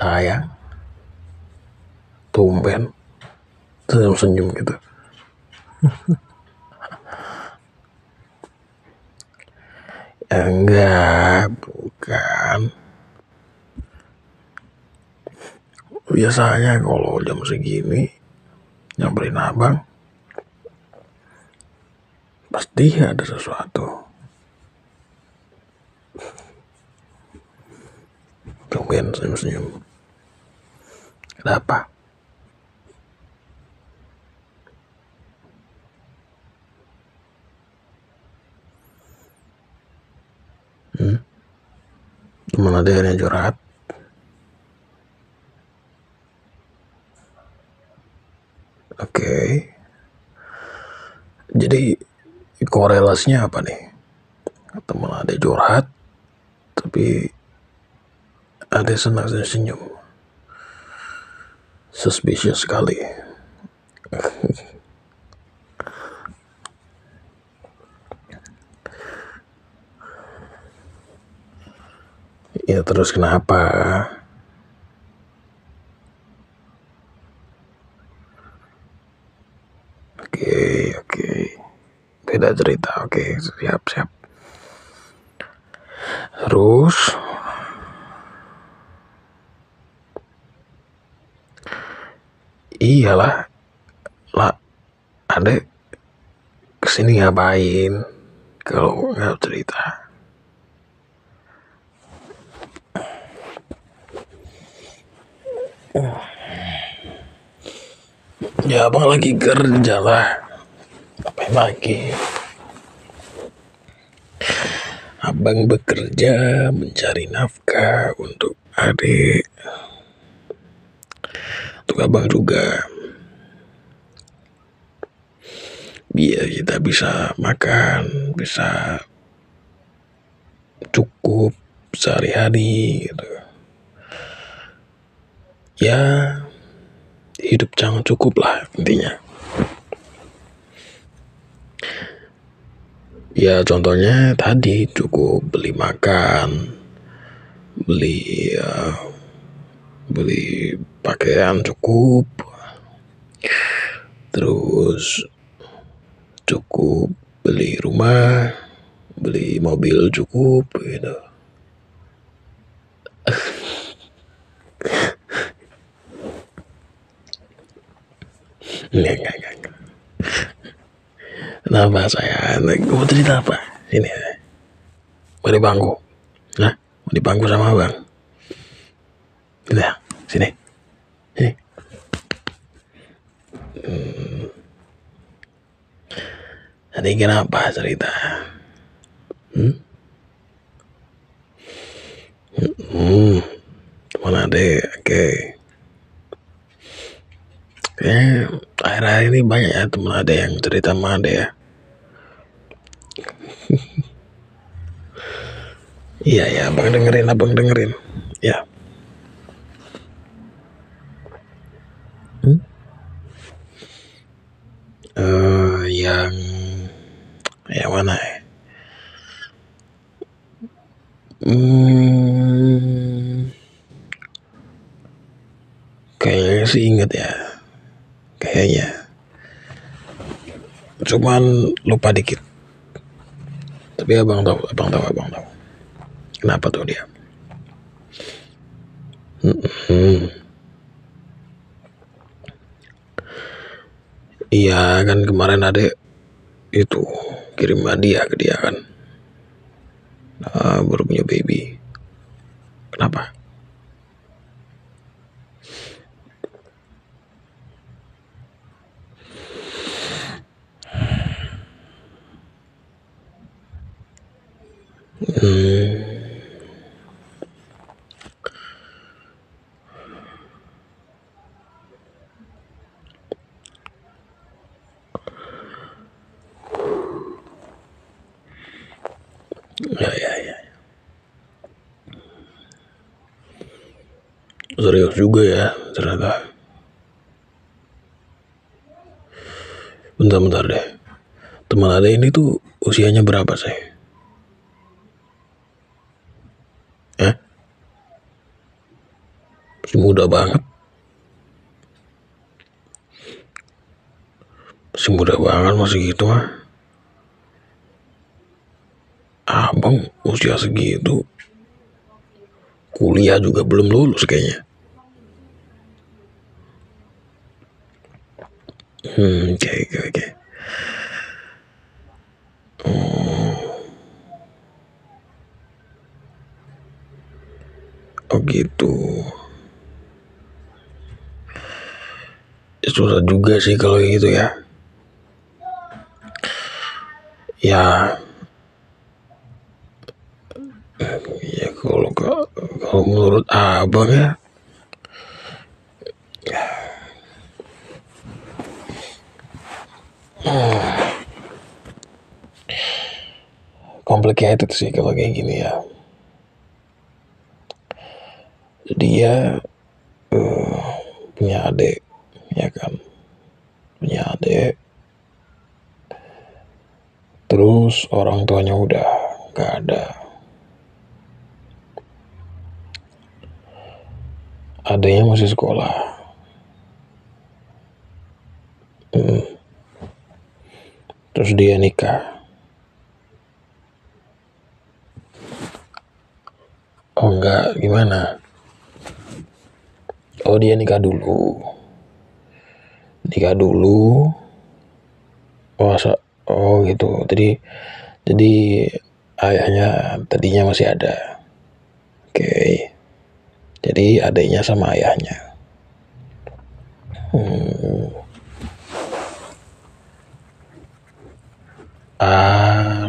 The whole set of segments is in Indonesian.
sayang, tumben senyum gitu. Enggak, bukan. Biasanya kalau jam segini nyamperin abang pasti ada sesuatu. Tumben senyum-senyum. Ada apa? Teman ada yang curhat? Oke. Jadi korelasinya apa nih? Teman ada curhat, tapi ada senang senyum. Suspicious sekali. Ya terus kenapa? Oke. Beda cerita. Oke, siap. Terus iyalah, adek kesini ngapain kalau nggak cerita? Ya abang lagi kerja lah. Apa lagi? Abang bekerja mencari nafkah untuk adik, untuk abang juga, biar kita bisa makan, bisa cukup sehari-hari gitu. Ya hidup jangan cukup lah intinya. Ya contohnya tadi cukup beli makan, beli pakaian cukup, terus cukup beli rumah, beli mobil cukup gitu. Enggak. Kenapa saya? Mau cerita apa? Sini. Mau di bangku? Nah, mau di bangku sama abang? Udah, sini. Tadi kenapa cerita? Teman adek, oke. Kayaknya akhir-akhir ini banyak ya teman adek yang cerita sama adek ya. Iya, abang dengerin. Ya. Yang mana ya? Kayaknya sih inget ya. Kayaknya. Cuman lupa dikit. Tapi abang tahu. Kenapa tuh dia? Iya kan kemarin adek itu kirim hadiah ke dia kan. Baru punya baby. Kenapa? Ya. Serius juga ya ternyata. Bentar deh. Teman ada ini tuh usianya berapa sih? muda banget. Masih gitu mah. Abang usia segitu kuliah juga belum lulus kayaknya. Oke. Oh gitu. Susah juga sih kalau gitu ya. Ya kalau menurut abang ya, complicated sih kalau kayak gini ya. Dia punya adik, ya kan, punya adik. Terus orang tuanya udah gak ada. Adiknya masih sekolah. Terus dia nikah. Oh enggak, gimana? Oh dia nikah dulu. Oh gitu. Jadi ayahnya tadinya masih ada. Oke. Jadi adiknya sama ayahnya.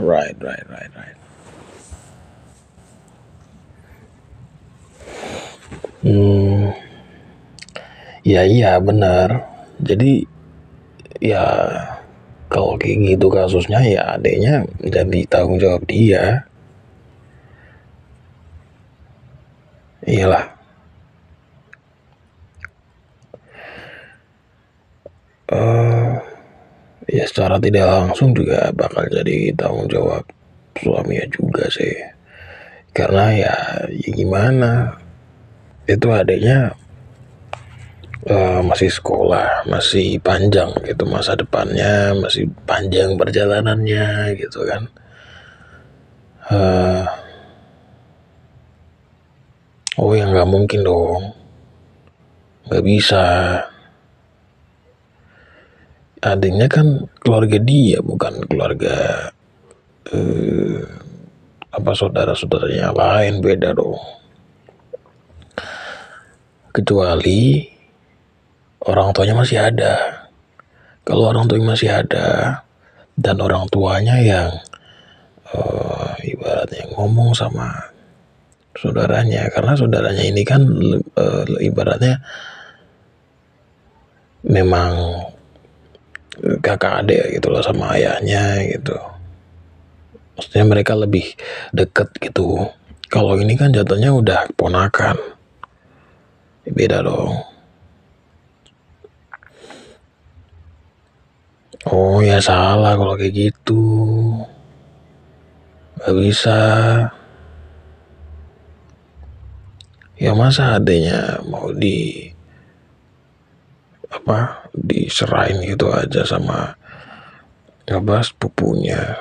Right. Iya benar. Jadi ya kalau kayak gitu kasusnya ya adiknya jadi tanggung jawab dia. Iyalah. Ya secara tidak langsung juga bakal jadi tanggung jawab suaminya juga sih. Karena ya gimana, itu adiknya masih sekolah, masih panjang gitu masa depannya, masih panjang perjalanannya gitu kan. Oh ya nggak mungkin dong, nggak bisa. Adiknya kan keluarga dia, bukan keluarga saudara-saudaranya lain, beda dong. Kecuali orang tuanya masih ada. Kalau orang tuanya masih ada dan orang tuanya yang ibaratnya ngomong sama saudaranya, karena saudaranya ini kan ibaratnya memang kakak adik gitu loh sama ayahnya gitu. Maksudnya mereka lebih deket gitu. Kalau ini kan jatuhnya udah ponakan, beda dong. Oh ya salah kalau kayak gitu, nggak bisa. Ya masa adanya mau diserahin gitu aja sama sepupunya.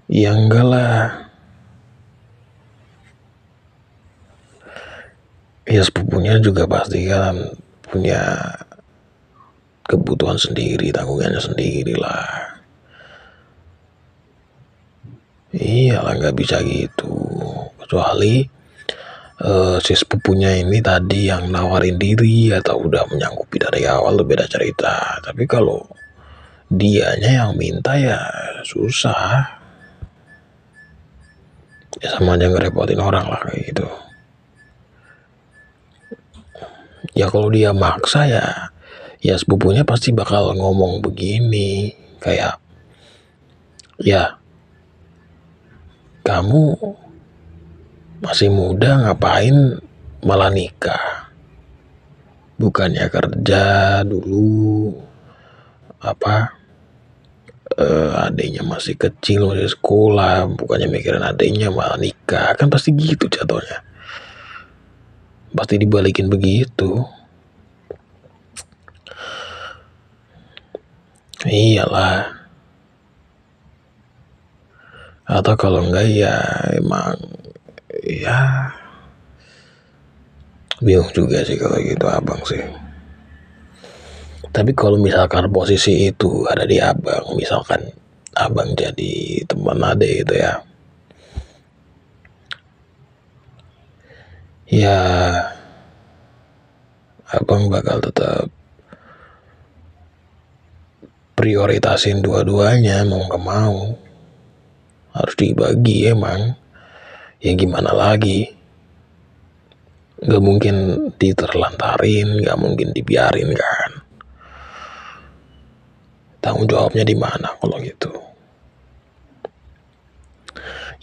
Ya enggak lah. Ya sepupunya juga pasti kan punya kebutuhan sendiri, tanggungannya sendiri lah. Iyalah nggak bisa gitu. Kecuali si sepupunya ini tadi yang nawarin diri atau udah menyanggupi dari awal, itu beda cerita. Tapi kalau dianya yang minta ya susah. Ya sama aja ngerepotin orang lah kayak gitu. Ya kalau dia maksa ya sepupunya pasti bakal ngomong begini, kayak ya kamu masih muda ngapain malah nikah, bukannya kerja dulu adiknya masih kecil, masih sekolah, bukannya mikirin adiknya malah nikah, kan pasti gitu jatuhnya. Pasti dibalikin begitu. Iyalah. Atau kalau enggak ya emang ya bingung juga sih kalau gitu abang sih. Tapi kalau misalkan posisi itu ada di abang, misalkan abang jadi teman adek itu ya, ya abang bakal tetap prioritasin dua-duanya, mau gak mau harus dibagi emang. Ya gimana lagi, gak mungkin diterlantarin, gak mungkin dibiarin kan. Tanggung jawabnya di mana kalau gitu?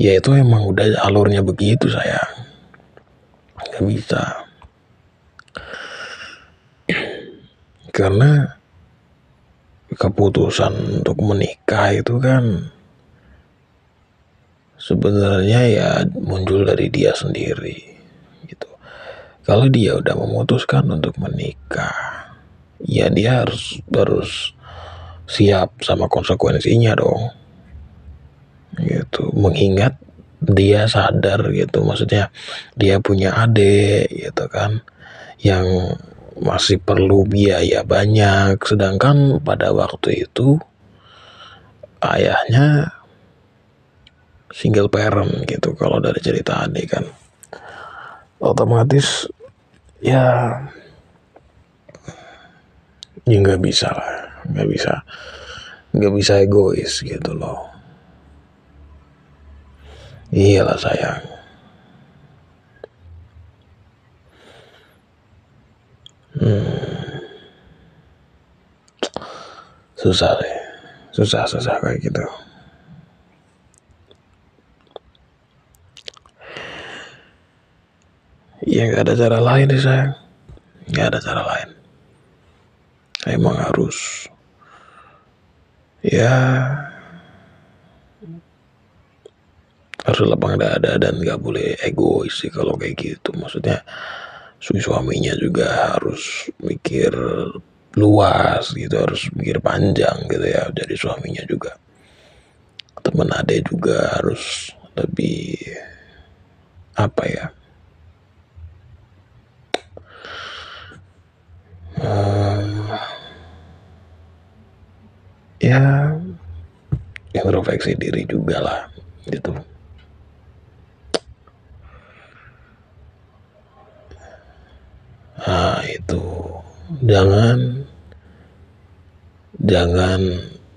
Ya itu emang udah alurnya begitu sayang, gak bisa. Karena keputusan untuk menikah itu kan sebenarnya ya muncul dari dia sendiri gitu. Kalau dia udah memutuskan untuk menikah, ya dia harus siap sama konsekuensinya dong gitu. Mengingat dia sadar gitu, maksudnya dia punya adik gitu kan, yang masih perlu biaya banyak, sedangkan pada waktu itu ayahnya single parent gitu. Kalau dari cerita adik kan otomatis ya nggak bisa lah, nggak bisa egois gitu loh. Iyalah sayang. Susah deh, susah kayak gitu. Ya nggak ada cara lain sih sayang, nggak ada cara lain. Emang harus ya harus lapang dada dan nggak boleh egois sih kalau kayak gitu. Maksudnya suaminya juga harus mikir luas gitu, harus mikir panjang gitu ya. Jadi suaminya juga, teman adek juga harus lebih apa ya, ya introspeksi diri juga lah gitu. Nah itu jangan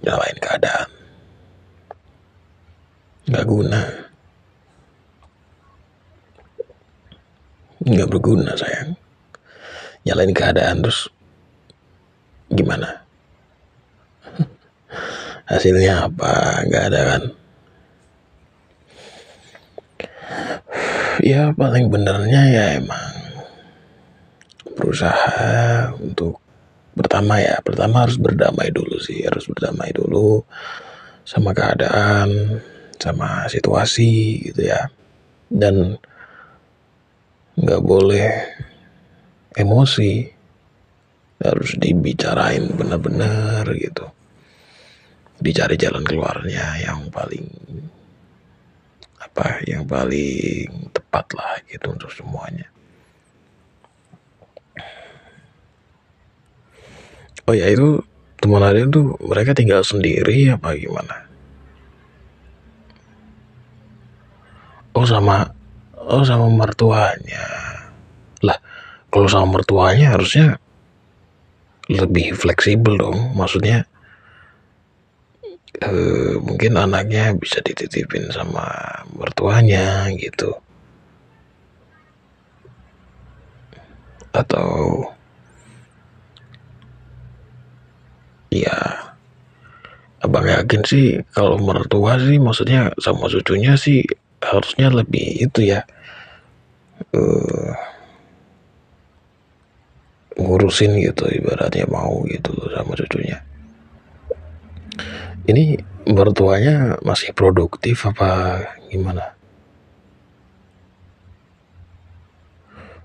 nyalain keadaan, nggak guna, nggak berguna sayang. Nyalain keadaan terus gimana? Hasilnya apa? Nggak ada kan? Ya paling benernya ya emang berusaha untuk pertama harus berdamai dulu sih, harus berdamai dulu sama keadaan, sama situasi gitu ya. Dan nggak boleh emosi, harus dibicarain bener-bener gitu, dicari jalan keluarnya yang paling tepat lah gitu untuk semuanya. Oh ya itu teman ada tuh mereka tinggal sendiri apa gimana? Oh sama mertuanya. Lah kalau sama mertuanya harusnya lebih fleksibel dong, maksudnya mungkin anaknya bisa dititipin sama mertuanya gitu, atau ya abang yakin sih kalau mertua sih maksudnya sama cucunya sih harusnya lebih itu ya, ngurusin gitu ibaratnya, mau gitu loh sama cucunya. Ini mertuanya masih produktif apa gimana?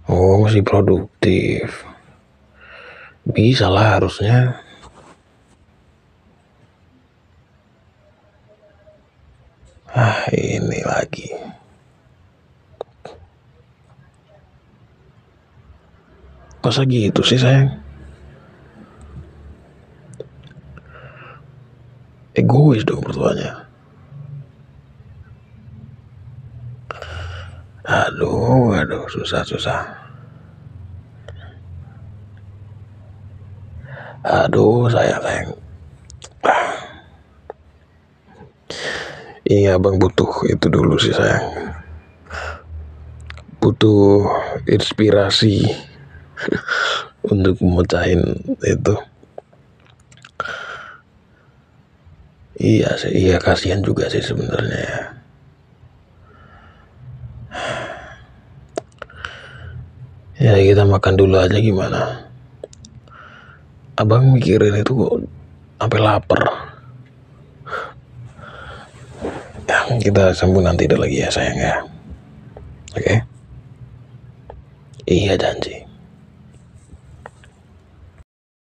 Oh, masih produktif. Bisa lah harusnya. Ini lagi. Masa gitu sih sayang? Egois dong mertuanya. Aduh, susah. Aduh, sayang. Ini abang butuh itu dulu sih sayang. Butuh inspirasi untuk memecahin itu. Iya sih, iya kasihan juga sih sebenarnya ya. Ya kita makan dulu aja gimana? Abang mikirin itu kok sampai lapar. Ya, kita sambung nanti lagi ya sayang ya. Oke? Iya janji.